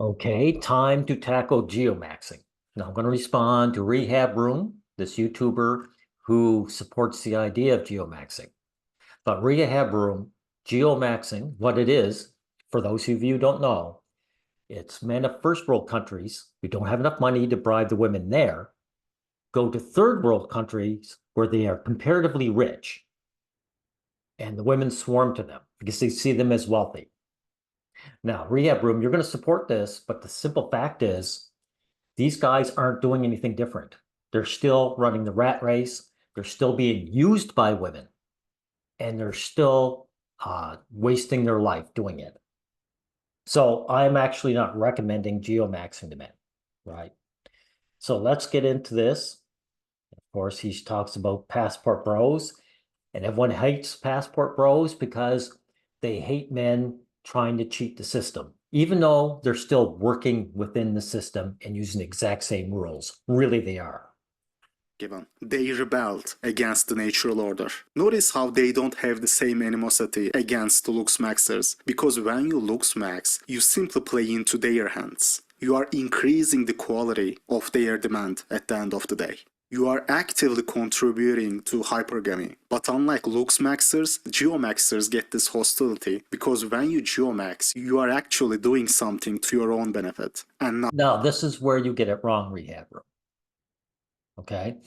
Okay, time to tackle geomaxing. Now I'm going to respond to Rehab Room, this YouTuber who supports the idea of geomaxing. But Rehab Room, geomaxing, what it is, for those of you who don't know, it's men of first world countries who don't have enough money to bribe the women there, go to third world countries where they are comparatively rich, and the women swarm to them because they see them as wealthy. Now, Rehab Room, you're going to support this, but the simple fact is these guys aren't doing anything different. They're still running the rat race. They're still being used by women, and they're still wasting their life doing it. So I'm actually not recommending geomaxing to men, right? So let's get into this. Of course, he talks about passport bros, and everyone hates passport bros because they hate men trying to cheat the system, even though they're still working within the system and using the exact same rules. Really, they are. Given. They rebelled against the natural order. Notice how they don't have the same animosity against the geomaxxers, because when you geomax, you simply play into their hands. You are increasing the quality of their demand at the end of the day. You are actively contributing to hypergamy. But unlike geomaxxers get this hostility because when you geomax, you are actually doing something to your own benefit. And not Now, this is where you get it wrong, Rehab Room. Okay?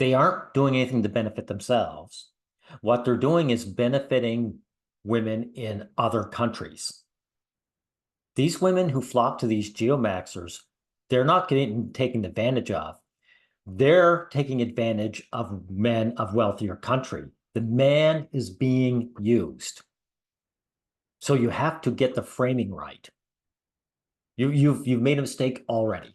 They aren't doing anything to benefit themselves. What they're doing is benefiting women in other countries. These women who flock to these geomaxers, they're not getting taken advantage of. They're taking advantage of men of wealthier country. The man is being used. So you have to get the framing right. You've made a mistake already.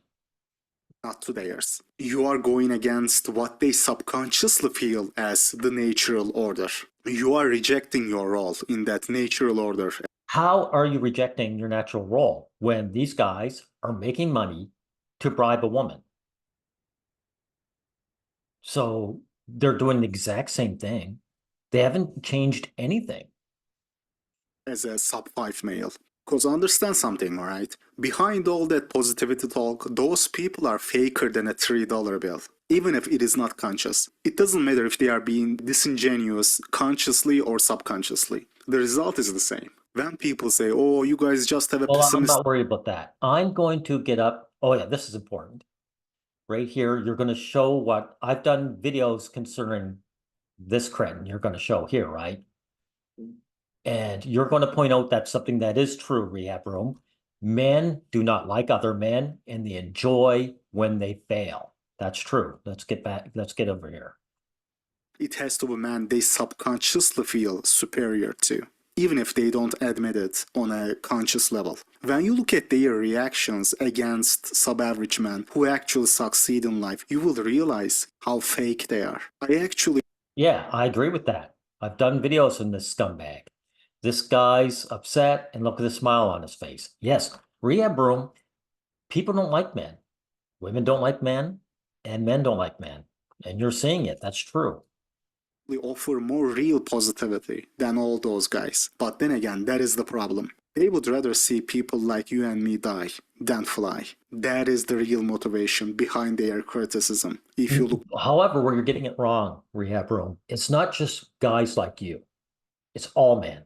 not to theirs. You are going against what they subconsciously feel as the natural order. You are rejecting your role in that natural order. How are you rejecting your natural role when these guys are making money to bribe a woman? So they're doing the exact same thing. They haven't changed anything. As a sub 5 male. Because understand something, alright? Behind all that positivity talk, those people are faker than a $3 bill. Even if it is not conscious. It doesn't matter if they are being disingenuous consciously or subconsciously. The result is the same. When people say, oh, you guys just have a Well, I'm pessimist. not worried about that. I'm going to get up. Oh, yeah, this is important. Right here, you're going to show what I've done videos concerning this cretin you're going to show here, right? And you're going to point out that something that is true, Rehab Room. Men do not like other men and they enjoy when they fail. That's true. Let's get back. Let's get over here. It has to be man they subconsciously feel superior to, even if they don't admit it on a conscious level. When you look at their reactions against sub-average men who actually succeed in life, you will realize how fake they are. Yeah, I agree with that. I've done videos on this scumbag. This guy's upset and look at the smile on his face. Yes, Rehab Room, people don't like men. Women don't like men and men don't like men. And you're seeing it. That's true. Offer more real positivity than all those guys. But then again, that is the problem. They would rather see people like you and me die than fly. That is the real motivation behind their criticism. If you look, However, where you're getting it wrong, Rehab Room, it's not just guys like you. It's all men.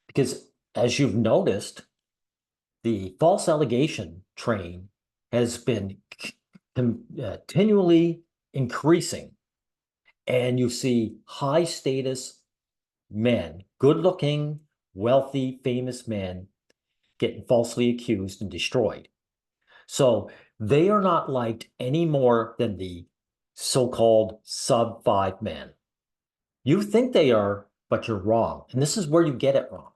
Because as you've noticed, the false allegation train has been continually increasing. And you see high status men, good looking, wealthy, famous men getting falsely accused and destroyed. So they are not liked any more than the so-called sub 5 men. You think they are, but you're wrong. And this is where you get it wrong.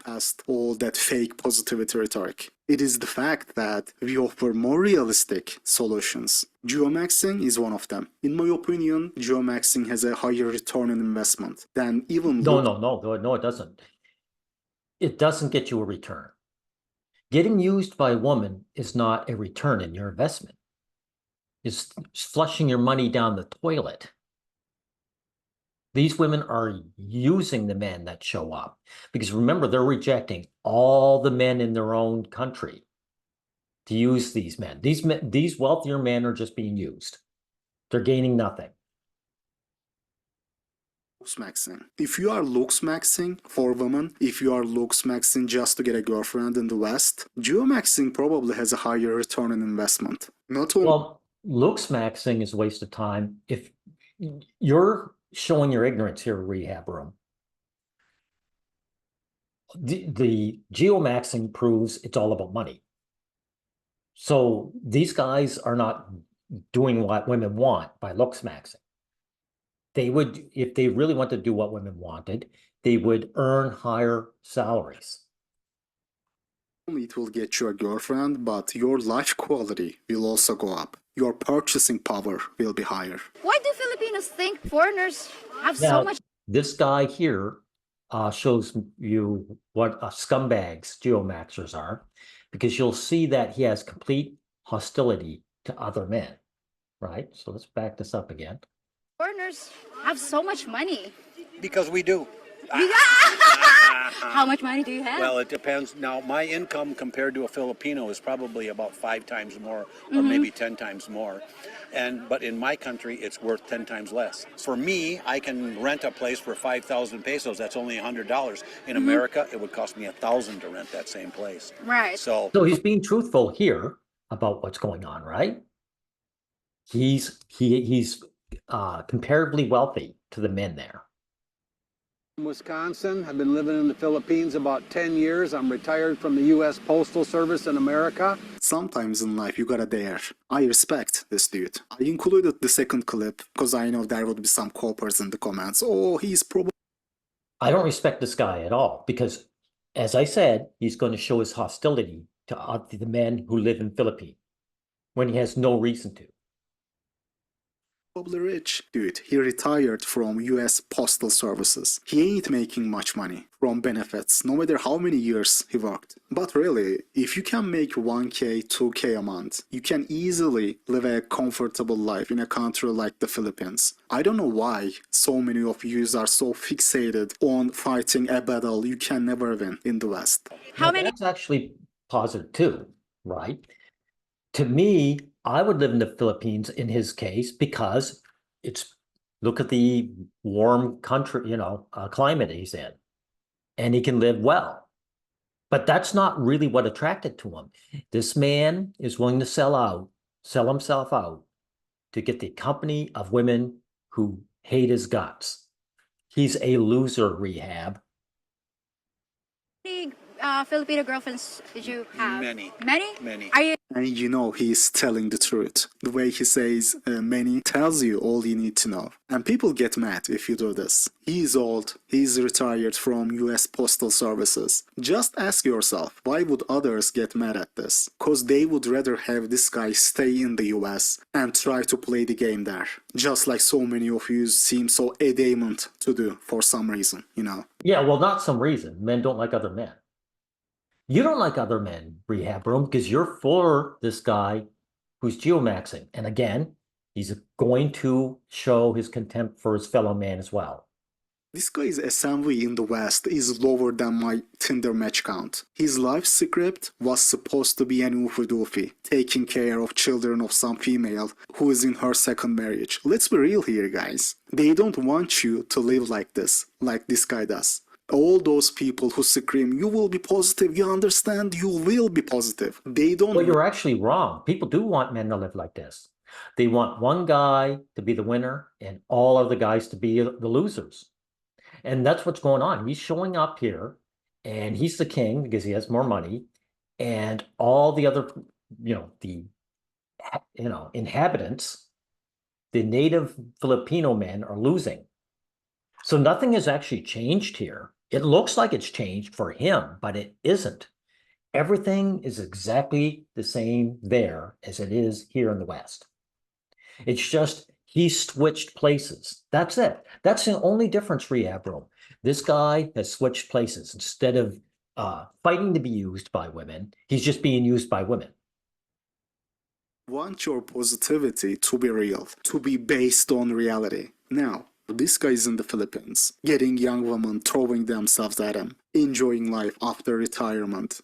past all that fake positivity rhetoric. It is the fact that we offer more realistic solutions. Geomaxing is one of them. In my opinion, geomaxing has a higher return on investment than even No, it doesn't. It doesn't get you a return. Getting used by a woman is not a return in your investment. It's flushing your money down the toilet. These women are using the men that show up because remember, they're rejecting all the men in their own country to use these men. These wealthier men are just being used. They're gaining nothing. Looks maxing. If you are looks maxing for women, if you are looks maxing just to get a girlfriend in the West, geomaxing probably has a higher return on investment. Not only Well, looks maxing is a waste of time. If you're showing your ignorance here, rehab room, the geomaxing proves it's all about money. So these guys are not doing what women want by looks maxing. They would, if they really want to do what women wanted, they would earn higher salaries. it will get you a girlfriend, but your life quality will also go up. Your purchasing power will be higher. Why do Filipinos think foreigners have Now, so much? this guy here shows you what scumbags geomaxers are, because you'll see that he has complete hostility to other men, right? So let's back this up again. Foreigners have so much money. Because we do. How much money do you have? Well, it depends. Now, my income compared to a Filipino is probably about 5 times more, or maybe 10 times more. But in my country, it's worth 10 times less. For me, I can rent a place for 5,000 pesos. That's only $100. In America, it would cost me 1,000 to rent that same place. Right. So he's being truthful here about what's going on, right? He's comparatively wealthy to the men there. Wisconsin. I've been living in the Philippines about 10 years. I'm retired from the U.S. Postal Service in America. Sometimes in life you gotta dare. I respect this dude. I included the second clip because I know there would be some copers in the comments. Oh, he's probably... I don't respect this guy at all because, as I said, he's going to show his hostility to the men who live in Philippines when he has no reason to. Probably rich. Dude, he retired from US Postal Services. He ain't making much money from benefits, no matter how many years he worked. But really, if you can make 1K, 2K a month, you can easily live a comfortable life in a country like the Philippines. I don't know why so many of you are so fixated on fighting a battle you can never win in the West. How many? That's actually positive too, right? To me, I would live in the Philippines in his case because look at the warm country, climate he's in, and he can live well. But that's not really what attracted to him. This man is willing to sell himself out to get the company of women who hate his guts. He's a loser, rehab. Filipino girlfriends did you have? Many. Many? Many. Are you? And you know he's telling the truth. The way he says many tells you all you need to know. And people get mad if you do this. He's old, he's retired from US Postal Services. Just ask yourself, why would others get mad at this? Because they would rather have this guy stay in the US and try to play the game there. Just like so many of you seem so adamant to do for some reason, Yeah, well, not some reason. Men don't like other men. You don't like other men, rehab room, because you're for this guy who's geomaxing. And again, he's going to show his contempt for his fellow man as well. This guy's SMV in the West is lower than my Tinder match count. His life script was supposed to be an oofy-doofy, taking care of children of some female who is in her second marriage. Let's be real here, guys. They don't want you to live like this guy does. All those people who scream, you will be positive, you understand, you will be positive. They don't... Well, you're actually wrong. People do want men to live like this. They want one guy to be the winner and all of the guys to be the losers. And that's what's going on. He's showing up here and he's the king because he has more money. And all the other, inhabitants, the native Filipino men are losing. So nothing has actually changed here. It looks like it's changed for him, but it isn't. Everything is exactly the same there as it is here in the West. It's just he switched places. That's it. That's the only difference, rehab room. This guy has switched places. Instead of fighting to be used by women, he's just being used by women. Want your positivity to be real, to be based on reality. Now, This guy is in the Philippines, getting young women throwing themselves at him, enjoying life after retirement.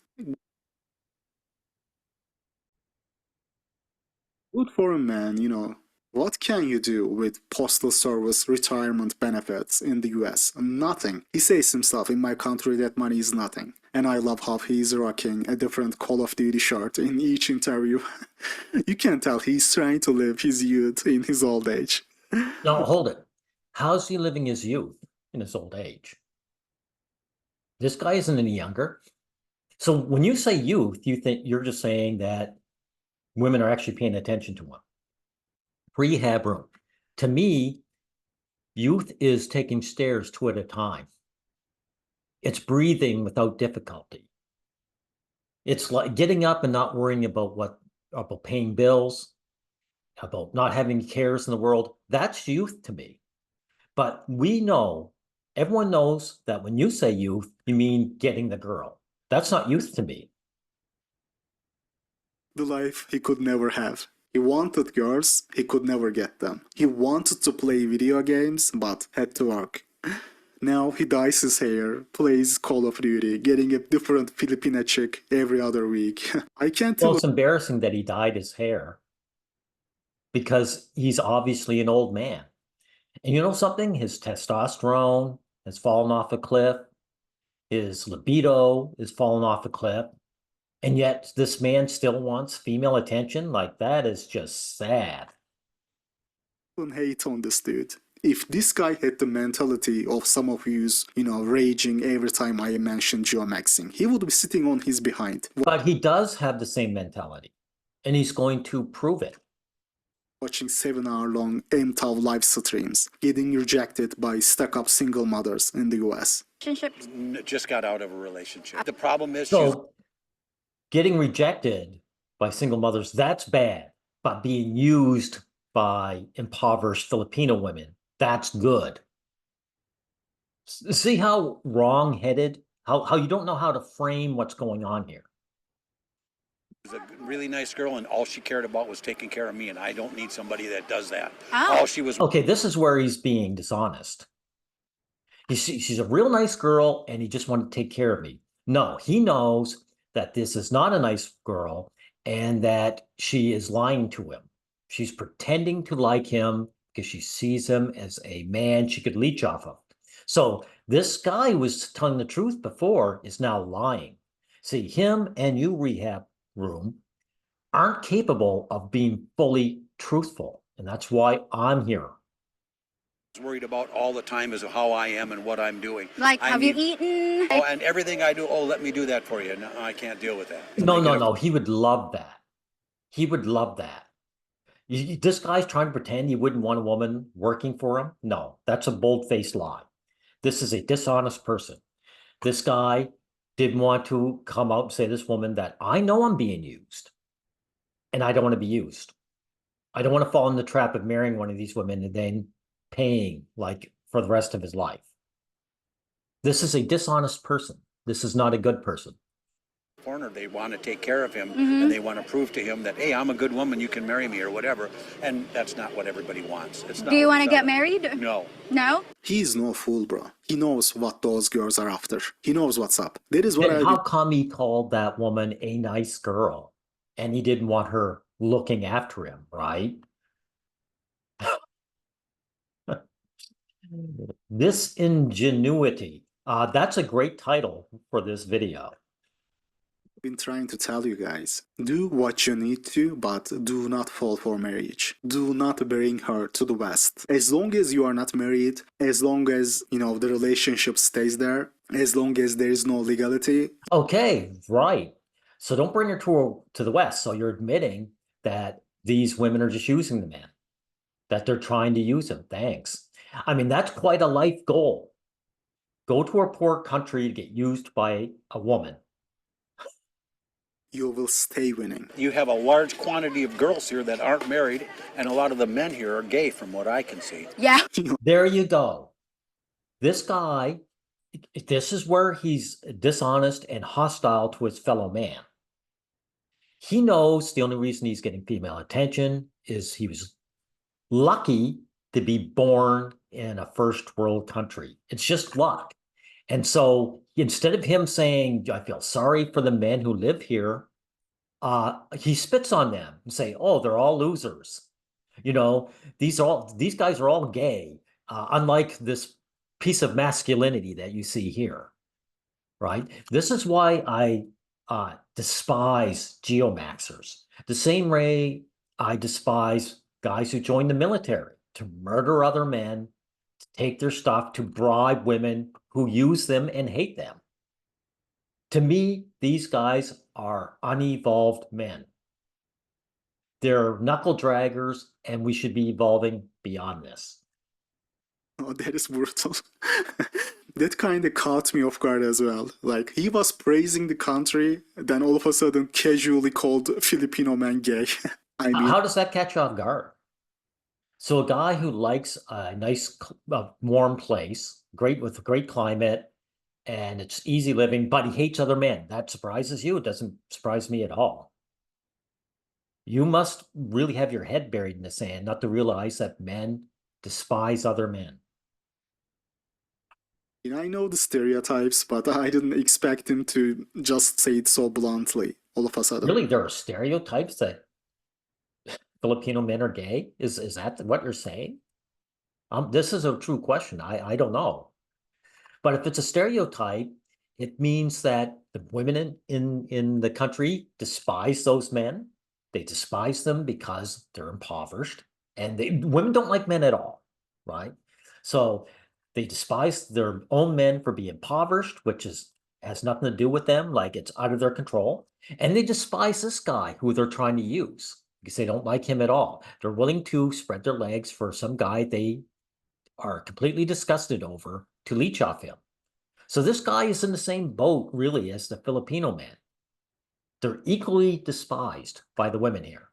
Good for him, man. What can you do with postal service retirement benefits in the US? Nothing. He says himself, in my country that money is nothing. And I love how he's rocking a different Call of Duty shirt in each interview. You can tell he's trying to live his youth in his old age. No, hold it. How's he living his youth in his old age? This guy isn't any younger. So when you say youth, you think you're just saying that women are actually paying attention to him. Rehab room. To me, youth is taking stairs 2 at a time. It's breathing without difficulty. It's like getting up and not worrying about paying bills, about not having cares in the world. That's youth to me. But everyone knows that when you say youth, you mean getting the girl. That's not youth to me. The life he could never have. He wanted girls, he could never get them. He wanted to play video games, but had to work. Now he dyes his hair, plays Call of Duty, getting a different Filipina chick every other week. I can't Well, it's embarrassing that he dyed his hair because he's obviously an old man. And you know something? His testosterone has fallen off a cliff. His libido is fallen off a cliff. And yet this man still wants female attention? Like, that is just sad. hate on this dude. If this guy had the mentality of some of you's, raging every time I mention geomaxxing, he would be sitting on his behind. But he does have the same mentality, and he's going to prove it. Watching 7-hour-long MTAV live streams, getting rejected by stuck-up single mothers in the US. Relationships. Just got out of a relationship. The problem is So getting rejected by single mothers, that's bad. But being used by impoverished Filipino women, that's good. See how wrong-headed, how you don't know how to frame what's going on here. she's a really nice girl, and all she cared about was taking care of me, and I don't need somebody that does that. Oh. All she was Okay, this is where he's being dishonest. She's a real nice girl, and he just wanted to take care of me. No, he knows that this is not a nice girl and that she is lying to him. She's pretending to like him because she sees him as a man she could leech off of. So this guy who was telling the truth before is now lying. See, him and you, rehab room, aren't capable of being fully truthful. And that's why I'm here. worried about all the time is how I am and what I'm doing. Like, have you eaten? Oh, and everything I do, let me do that for you. No, I can't deal with that. No. He would love that. He would love that. This guy's trying to pretend he wouldn't want a woman working for him. No, that's a bold-faced lie. This is a dishonest person. This guy didn't want to come out and say to this woman that I know I'm being used and I don't want to be used. I don't want to fall in the trap of marrying one of these women and then paying like for the rest of his life. This is a dishonest person. This is not a good person. Corner, they want to take care of him, and they want to prove to him that, hey, I'm a good woman, you can marry me or whatever, and that's not what everybody wants. It's not. Do you want to get married? No. No? He's no fool, bro. He knows what those girls are after. He knows what's up. That is what Then how come he called that woman a nice girl and he didn't want her looking after him, right? This ingenuity. That's a great title for this video. been trying to tell you guys. Do what you need to, but do not fall for marriage. Do not bring her to the West. As long as you are not married, as long as, the relationship stays there, as long as there is no legality. Okay, right. So don't bring her to the West. So you're admitting that these women are just using the man, that they're trying to use him. Thanks. I mean, that's quite a life goal. Go to a poor country to get used by a woman. You will stay winning. You have a large quantity of girls here that aren't married, and a lot of the men here are gay from what I can see. Yeah. There you go. This guy, this is where he's dishonest and hostile to his fellow man. He knows the only reason he's getting female attention is he was lucky to be born in a first world country. It's just luck. And so instead of him saying, I feel sorry for the men who live here, he spits on them and say, oh, they're all losers. You know, these guys are all gay, unlike this piece of masculinity that you see here, right? This is why I despise geomaxxers. The same way I despise guys who join the military to murder other men, to take their stuff, to bribe women who use them and hate them. To me, these guys are unevolved men. They're knuckle draggers, and we should be evolving beyond this. Oh, that is brutal. That kind of caught me off guard as well. Like, he was praising the country, then all of a sudden casually called Filipino man gay. I mean, How does that catch you off guard? So a guy who likes a nice, warm place, with a great climate, and it's easy living, but he hates other men. That surprises you? It doesn't surprise me at all. You must really have your head buried in the sand not to realize that men despise other men. I know the stereotypes, but I didn't expect him to just say it so bluntly all of a sudden. Really, there are stereotypes that Filipino men are gay? Is that what you're saying? This is a true question. I don't know. But if it's a stereotype, it means that the women in the country despise those men. They despise them because they're impoverished, and women don't like men at all, right? So they despise their own men for being impoverished, which has nothing to do with them, like it's out of their control. And they despise this guy who they're trying to use because they don't like him at all. They're willing to spread their legs for some guy they are completely disgusted over to leech off him. So this guy is in the same boat, really, as the Filipino man. They're equally despised by the women here.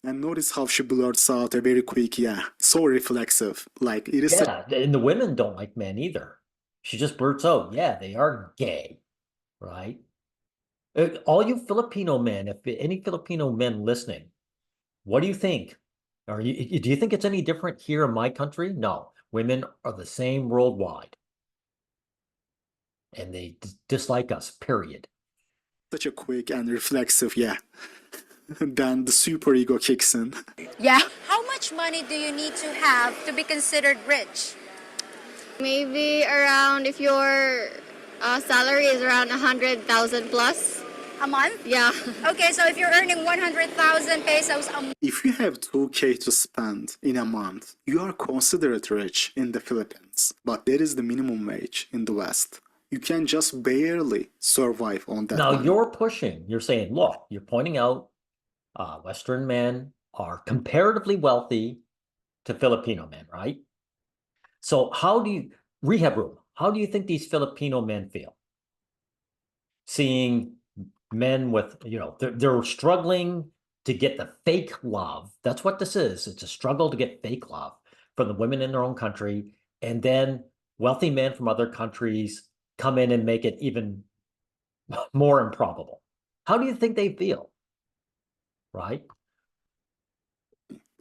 And notice how she blurts out a very quick, yeah, so reflexive. Like, it is Yeah, and the women don't like men either. She just blurts out, yeah, they are gay, right? All you Filipino men, if any Filipino men listening, what do you think? Do you think it's any different here in my country? No, women are the same worldwide. And they dislike us, period. such a quick and reflexive, yeah. Then the super ego kicks in. Yeah. How much money do you need to have to be considered rich? Maybe around, if your salary is around 100,000 plus. A month? Yeah. Okay, so if you're earning 100,000 pesos a month, If you have 2K to spend in a month, you are considered rich in the Philippines. But that is the minimum wage in the West. You can just barely survive on that Now money. you're saying, look, you're pointing out Western men are comparatively wealthy to Filipino men, right? So rehab room, how do you think these Filipino men feel? Seeing men with, they're struggling to get the fake love. That's what this is. It's a struggle to get fake love from the women in their own country. And then wealthy men from other countries come in and make it even more improbable. How do you think they feel? Right?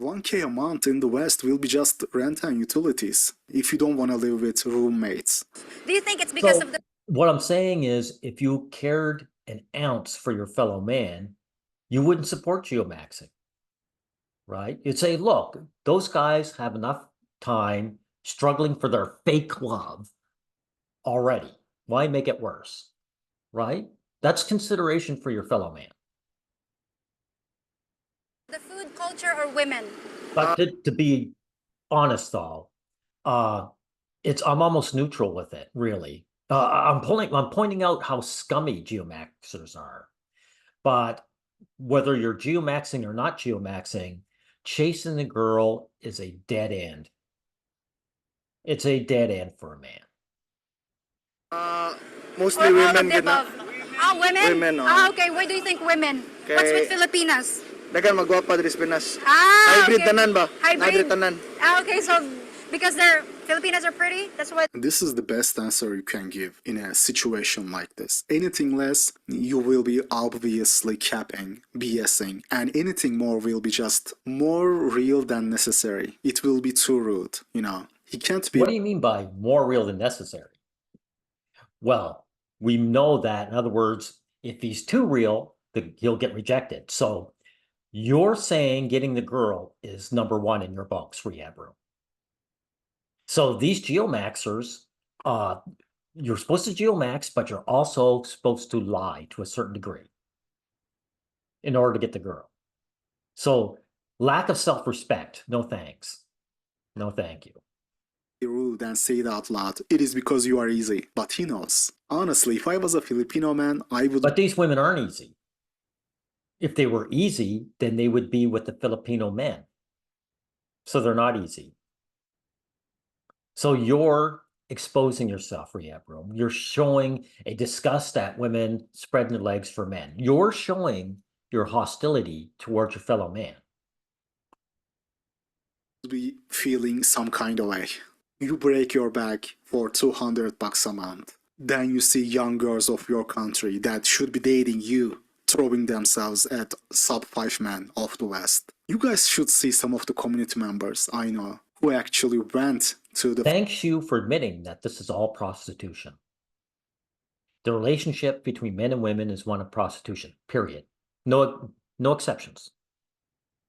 1K a month in the West will be just rent and utilities if you don't want to live with roommates. do you think it's because So of the what I'm saying is, if you cared an ounce for your fellow man, you wouldn't support geomaxing, right? You'd say, look, those guys have enough time struggling for their fake love already. Why make it worse, right? That's consideration for your fellow man. food culture or women? But to be honest, though, I'm almost neutral with it, really. I'm pointing out how scummy geomaxers are. But whether you're geomaxing or not geomaxing, chasing the girl is a dead end. It's a dead end for a man. Mostly Or all women of the gid na. above? Women? Women, Okay. Why do you think women? Kay- What's with Filipinas? Dagan magwapa diri sa Pinas. Ah, Hybrid okay. tanan ba? Hybrid. tanan. Okay, so because they're Filipinos are pretty. That's why This is the best answer you can give in a situation like this. Anything less, you will be obviously capping, BSing, and anything more will be just more real than necessary. It will be too rude, you know. He can't be What do you mean by more real than necessary? Well, we know that, in other words, if he's too real, he'll get rejected. So you're saying getting the girl is number one in your books, rehab room. So these geomaxxers, you're supposed to geomax, but you're also supposed to lie to a certain degree in order to get the girl. So lack of self-respect, no thanks. No thank you. rude and say it out loud. It is because you are easy. But he knows. Honestly, if I was a Filipino man, I would. But these women aren't easy. If they were easy, then they would be with the Filipino men. So they're not easy. So you're exposing yourself, rehab room. You're showing a disgust at women spreading their legs for men. You're showing your hostility towards your fellow man. Be feeling some kind of way. You break your back for $200 a month. Then you see young girls of your country that should be dating you throwing themselves at sub 5 men of the West. You guys should see some of the community members I know who actually went to the. Thanks you for admitting that this is all prostitution. The relationship between men and women is one of prostitution, period. No exceptions,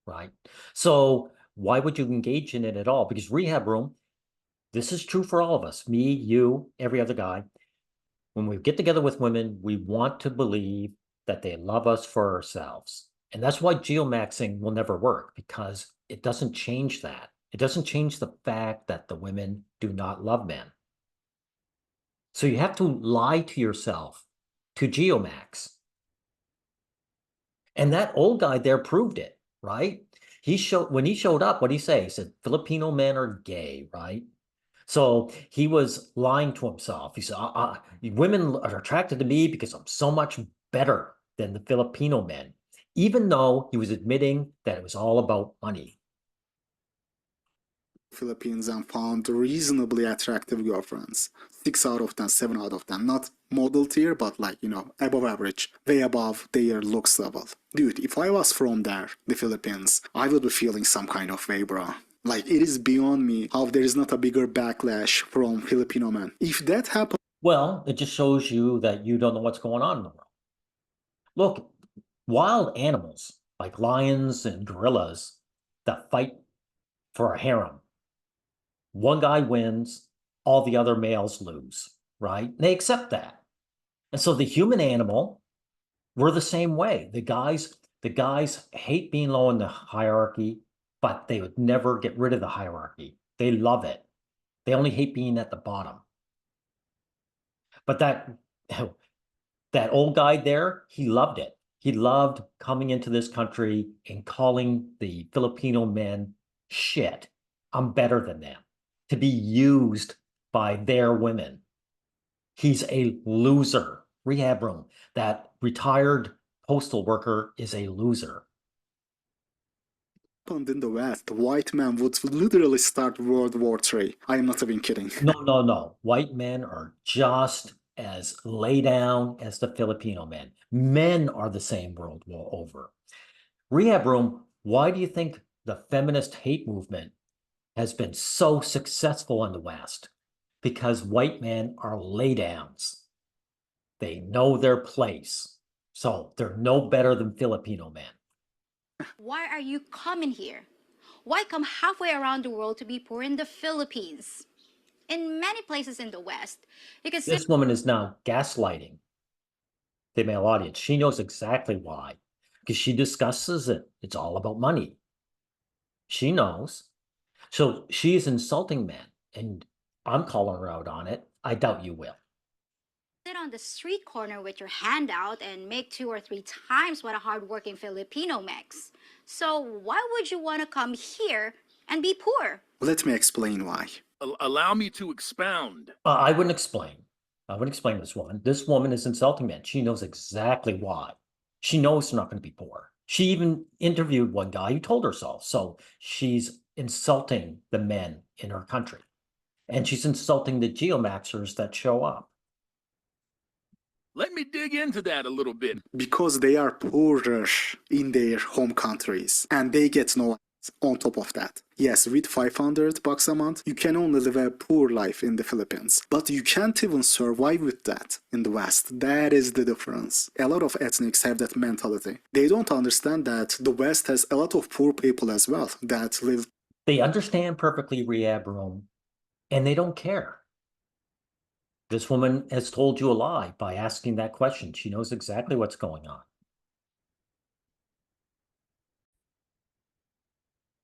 right? So why would you engage in it at all? Because rehab room, this is true for all of us, me, you, every other guy. When we get together with women, we want to believe that they love us for ourselves. And that's why geomaxing will never work, because it doesn't change that. It doesn't change the fact that the women do not love men. So you have to lie to yourself to geomax. And that old guy there proved it, right? When he showed up, what did he say? He said, Filipino men are gay, right? So he was lying to himself. He said, women are attracted to me because I'm so much better than the Filipino men, even though he was admitting that it was all about money. Philippines and found reasonably attractive girlfriends. 6 out of 10, 7 out of 10. Not model tier, but like, you know, above average. Way above their looks level. Dude, if I was from there, the Philippines, I would be feeling some kind of way, bro. Like, it is beyond me how there is not a bigger backlash from Filipino men. If that happens. Well, it just shows you that you don't know what's going on in the world. Look, wild animals like lions and gorillas that fight for a harem. One guy wins, all the other males lose, right? They accept that. And so the human animal, we're the same way. The guys hate being low in the hierarchy, but they would never get rid of the hierarchy. They love it. They only hate being at the bottom. But that old guy there, he loved it. He loved coming into this country and calling the Filipino men shit. I'm better than them. To be used by their women. He's a loser. Rehab room. That retired postal worker is a loser. In the West, white men would literally start World War III. I am not even kidding. No. White men are just as lay down as the Filipino men. Men are the same world over. Rehab room, why do you think the feminist hate movement has been so successful in the West? Because white men are laydowns. They know their place. So they're no better than Filipino men. Why are you coming here? Why come halfway around the world to be poor in the Philippines? In many places in the West, you can This woman is now gaslighting the male audience. She knows exactly why, because she discusses it. It's all about money. She knows. So she's insulting men, and I'm calling her out on it. I doubt you will. sit on the street corner with your hand out and make 2 or 3 times what a hardworking Filipino makes. So why would you want to come here and be poor? Let me explain why. Allow me to expound. I wouldn't explain. I wouldn't explain this woman. This woman is insulting men. She knows exactly why. She knows they're not going to be poor. She even interviewed one guy who told her so. So she's insulting the men in her country. And she's insulting the geomaxxers that show up. Let me dig into that a little bit. Because they are poorer in their home countries and they get no on top of that. Yes, with $500 a month, you can only live a poor life in the Philippines, but you can't even survive with that in the West. That is the difference. A lot of ethnics have that mentality. They don't understand that the West has a lot of poor people as well that live. They understand perfectly rehab room, and they don't care. This woman has told you a lie by asking that question. She knows exactly what's going on.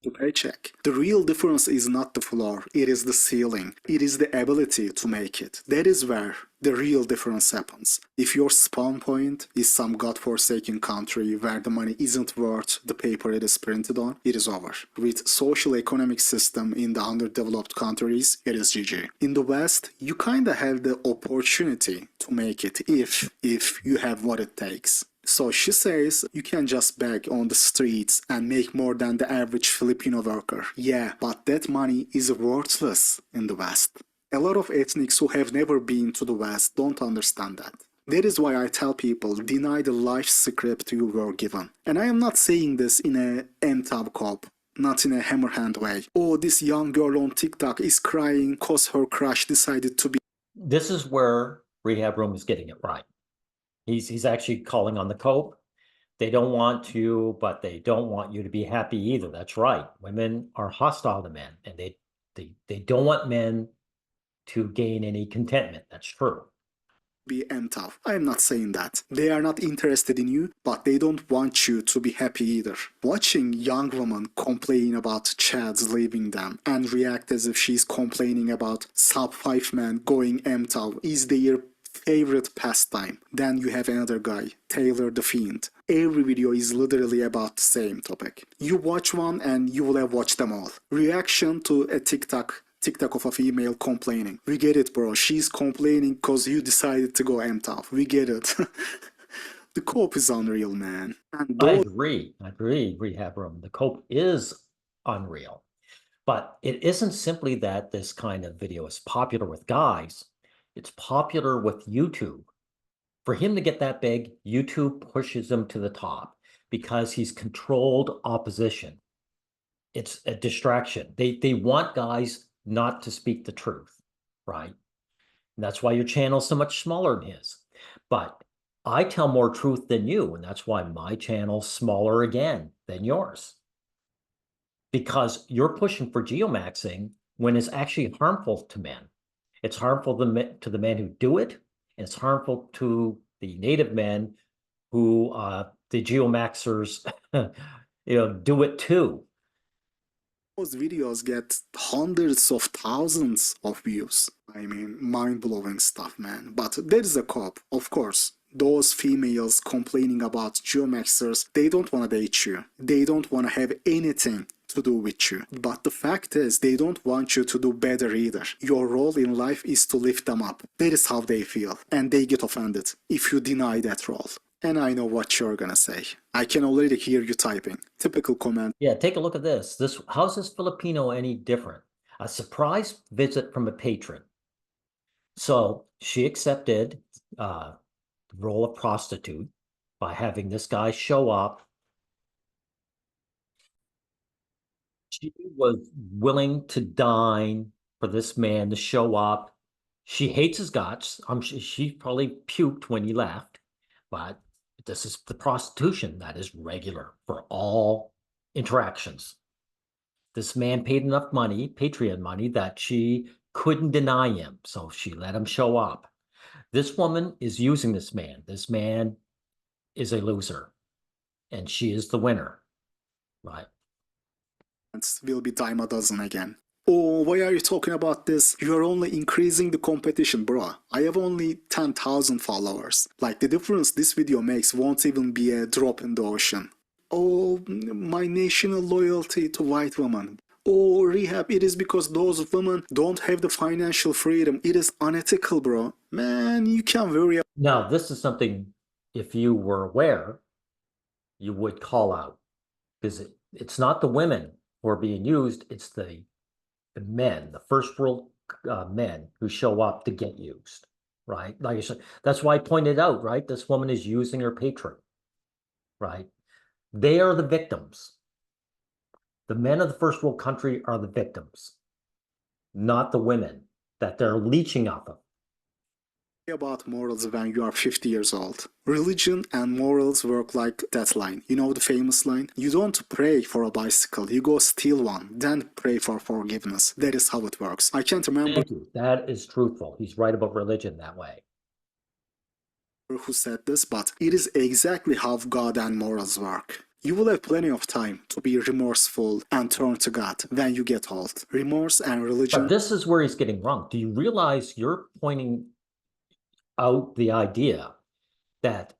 To paycheck. The real difference is not the floor, it is the ceiling. It is the ability to make it. That is where the real difference happens. If your spawn point is some godforsaken country where the money isn't worth the paper it is printed on, it is over. With social economic system in the underdeveloped countries, it is GG. In the West, you kinda have the opportunity to make it if you have what it takes. So she says you can just beg on the streets and make more than the average Filipino worker. Yeah, but that money is worthless in the West. A lot of ethnics who have never been to the West don't understand that. That is why I tell people, deny the life script you were given. And I am not saying this in a MTAB cop, not in a hammerhand way. Oh, this young girl on TikTok is crying cause her crush decided to be. This is where Rehab Room is getting it right. He's actually calling on the cope. They don't want you, but they don't want you to be happy either. That's right. Women are hostile to men, and they don't want men to gain any contentment. That's true. Be tough. I am not saying that. They are not interested in you, but they don't want you to be happy either. Watching young women complain about chads leaving them and react as if she's complaining about sub 5 men going tough is their favorite pastime. Then you have another guy, Taylor the Fiend. Every video is literally about the same topic. You watch one and you will have watched them all. Reaction to a TikTok of a female complaining. We get it, bro. She's complaining because you decided to go MTOF. We get it. The cope is unreal, man. And I agree, Rehab Room. The cope is unreal. But it isn't simply that this kind of video is popular with guys. It's popular with YouTube. For him to get that big, YouTube pushes him to the top because he's controlled opposition. It's a distraction. They want guys not to speak the truth, right? And that's why your channel's so much smaller than his. But I tell more truth than you, and that's why my channel's smaller again than yours. Because you're pushing for geomaxing when it's actually harmful to men. It's harmful to the men who do it, and it's harmful to the native men who the geomaxxers do it too. Those videos get hundreds of thousands of views. I mean, mind-blowing stuff, man. But there is a cop, of course. Those females complaining about geomaxxers, they don't want to date you. They don't want to have anything to do with you. But the fact is, they don't want you to do better either. Your role in life is to lift them up. That is how they feel. And they get offended if you deny that role. And I know what you're gonna say. I can already hear you typing. Typical comment. Yeah, take a look at this. How's this Filipino any different? A surprise visit from a patron. So she accepted the role of prostitute by having this guy show up. She was willing to dine for this man to show up. She hates his guts. She probably puked when he left, but this is the prostitution that is regular for all interactions. This man paid enough money, Patreon money, that she couldn't deny him, so she let him show up. This woman is using this man. This man is a loser, and she is the winner, right? Will be dime a dozen again. Oh, why are you talking about this? You are only increasing the competition, bro. I have only 10,000 followers. Like, the difference this video makes won't even be a drop in the ocean. Oh, my national loyalty to white women. Oh, Rehab, it is because those women don't have the financial freedom. It is unethical, bro. Man, you can't worry about. Now, this is something, if you were aware, you would call out. Because it's not the women who are being used, it's the men, the first world men who show up to get used, right? Like I said, that's why I pointed out, right? This woman is using her patron, right? They are the victims. The men of the first world country are the victims, not the women that they're leeching off of. About morals when you are 50 years old. Religion and morals work like that line. You know the famous line? You don't pray for a bicycle, you go steal one, then pray for forgiveness. That is how it works. I can't remember Thank you. That is truthful. He's right about religion that way. who said this, but it is exactly how God and morals work. You will have plenty of time to be remorseful and turn to God when you get old. Remorse and religion. But this is where he's getting wrong. Do you realize you're pointing out the idea that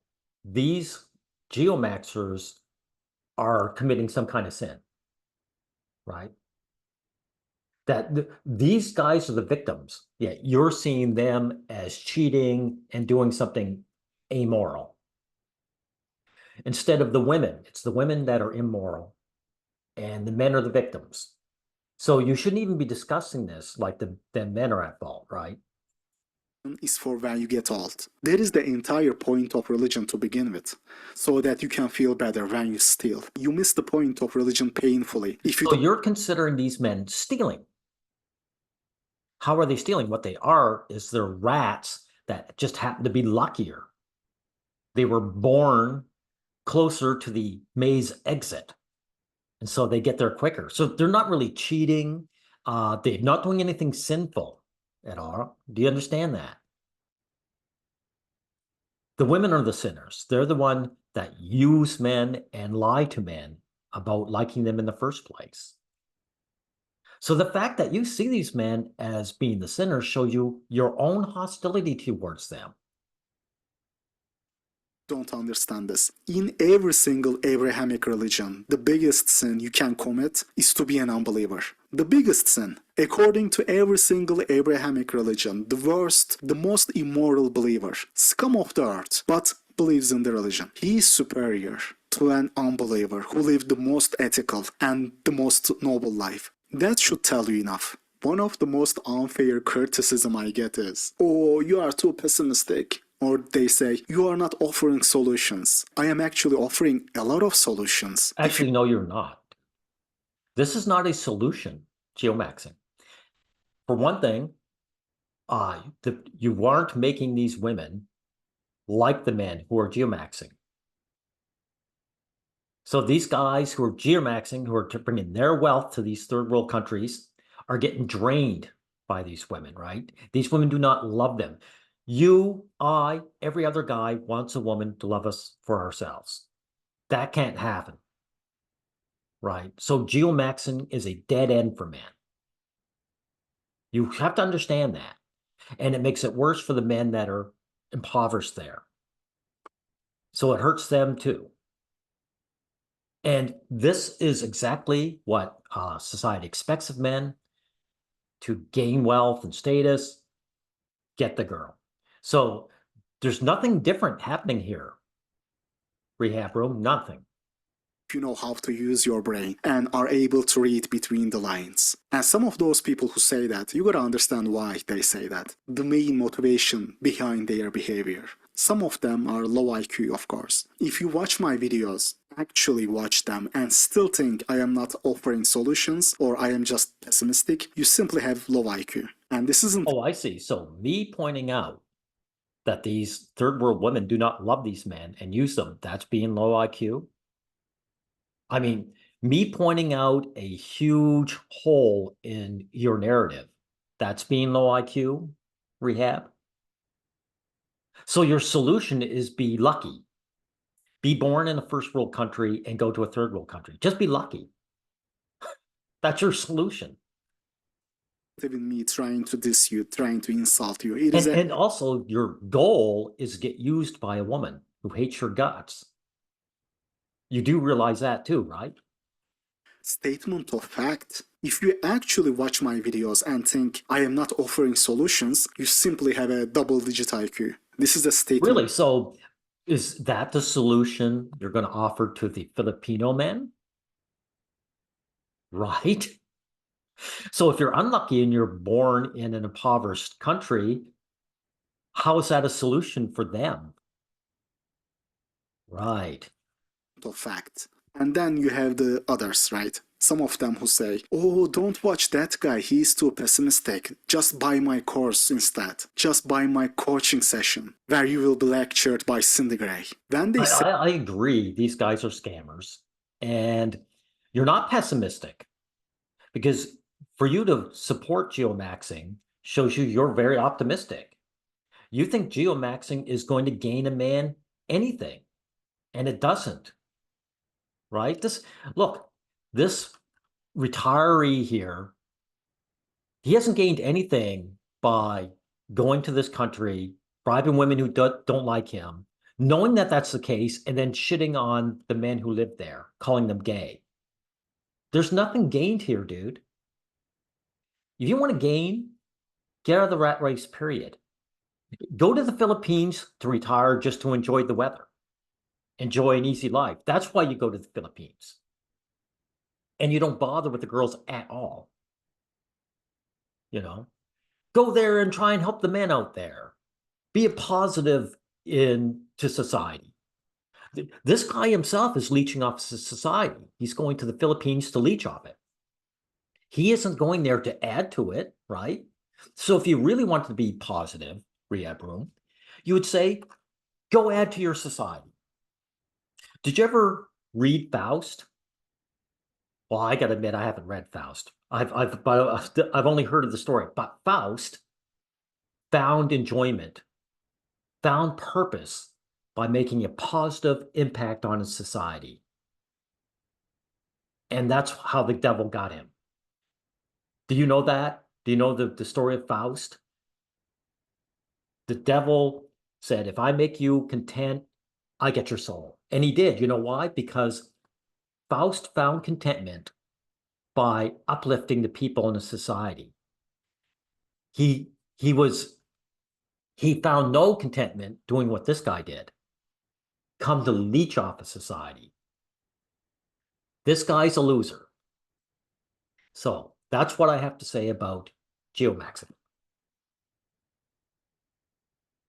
these geomaxxers are committing some kind of sin, right? That these guys are the victims, yet you're seeing them as cheating and doing something amoral. Instead of the women, it's the women that are immoral and the men are the victims. So you shouldn't even be discussing this like the men are at fault, right? Is for when you get old. That is the entire point of religion to begin with, so that you can feel better when you steal. You miss the point of religion painfully if you So you're considering these men stealing. How are they stealing? What they are is they're rats that just happen to be luckier. They were born closer to the maze exit, and so they get there quicker. So they're not really cheating. They're not doing anything sinful at all. Do you understand that? The women are the sinners. They're the one that use men and lie to men about liking them in the first place. So the fact that you see these men as being the sinners shows you your own hostility towards them. don't understand this. In every single Abrahamic religion, the biggest sin you can commit is to be an unbeliever. The biggest sin. According to every single Abrahamic religion, the worst, the most immoral believer, scum of the earth, but believes in the religion. He is superior to an unbeliever who lived the most ethical and the most noble life. That should tell you enough. One of the most unfair criticism I get is, oh, you are too pessimistic. Or they say, you are not offering solutions. I am actually offering a lot of solutions. Actually, no, you're not. This is not a solution, geomaxing. For one thing, you aren't making these women like the men who are geomaxing. So these guys who are geomaxing, who are bringing their wealth to these third world countries, are getting drained by these women, right? These women do not love them. You, I, every other guy wants a woman to love us for ourselves. That can't happen, right? So geomaxing is a dead end for men. You have to understand that. And it makes it worse for the men that are impoverished there. So it hurts them too. And this is exactly what society expects of men: to gain wealth and status, get the girl. So there's nothing different happening here. Rehab room, nothing. You know how to use your brain and are able to read between the lines. And some of those people who say that, you gotta understand why they say that. The main motivation behind their behavior. Some of them are low IQ, of course. If you watch my videos, actually watch them and still think I am not offering solutions or I am just pessimistic, you simply have low IQ. And this isn't... Oh, I see. So me pointing out that these third world women do not love these men and use them, that's being low IQ? I mean, me pointing out a huge hole in your narrative, that's being low IQ, Rehab? So your solution is be lucky. Be born in a first world country and go to a third world country. Just be lucky. That's your solution. Even me trying to diss you, trying to insult you. And also your goal is to get used by a woman who hates your guts. You do realize that too, right? Statement of fact. If you actually watch my videos and think I am not offering solutions, you simply have a double-digit IQ. This is a statement. Really? So is that the solution you're going to offer to the Filipino men? Right? So if you're unlucky and you're born in an impoverished country, how is that a solution for them? Right. Fact. And then you have the others, right? Some of them who say, oh, don't watch that guy, he's too pessimistic. Just buy my course instead. Just buy my coaching session, where you will be lectured by Cindy Gray. When they say, I agree, these guys are scammers. And you're not pessimistic, because for you to support geomaxing shows you're very optimistic. You think geomaxing is going to gain a man anything, and it doesn't. Right? Look, this retiree here, he hasn't gained anything by going to this country, bribing women who don't like him, knowing that that's the case, and then shitting on the men who live there, calling them gay. There's nothing gained here, dude. If you want to gain, get out of the rat race, period. Go to the Philippines to retire just to enjoy the weather, enjoy an easy life. That's why you go to the Philippines. And you don't bother with the girls at all. You know, go there and try and help the men out there. Be a positive to society. This guy himself is leeching off society. He's going to the Philippines to leech off it. He isn't going there to add to it, right? So if you really want to be positive, rehab room, you would say, go add to your society. Did you ever read Faust? Well, I got to admit, I haven't read Faust. I've only heard of the story, but Faust found enjoyment, found purpose by making a positive impact on his society. And that's how the devil got him. Do you know that? Do you know the story of Faust? The devil said, if I make you content, I get your soul. And he did. You know why? Because Faust found contentment by uplifting the people in a society. He found no contentment doing what this guy did. Come to leech off a society. This guy's a loser. So that's what I have to say about geomaxing.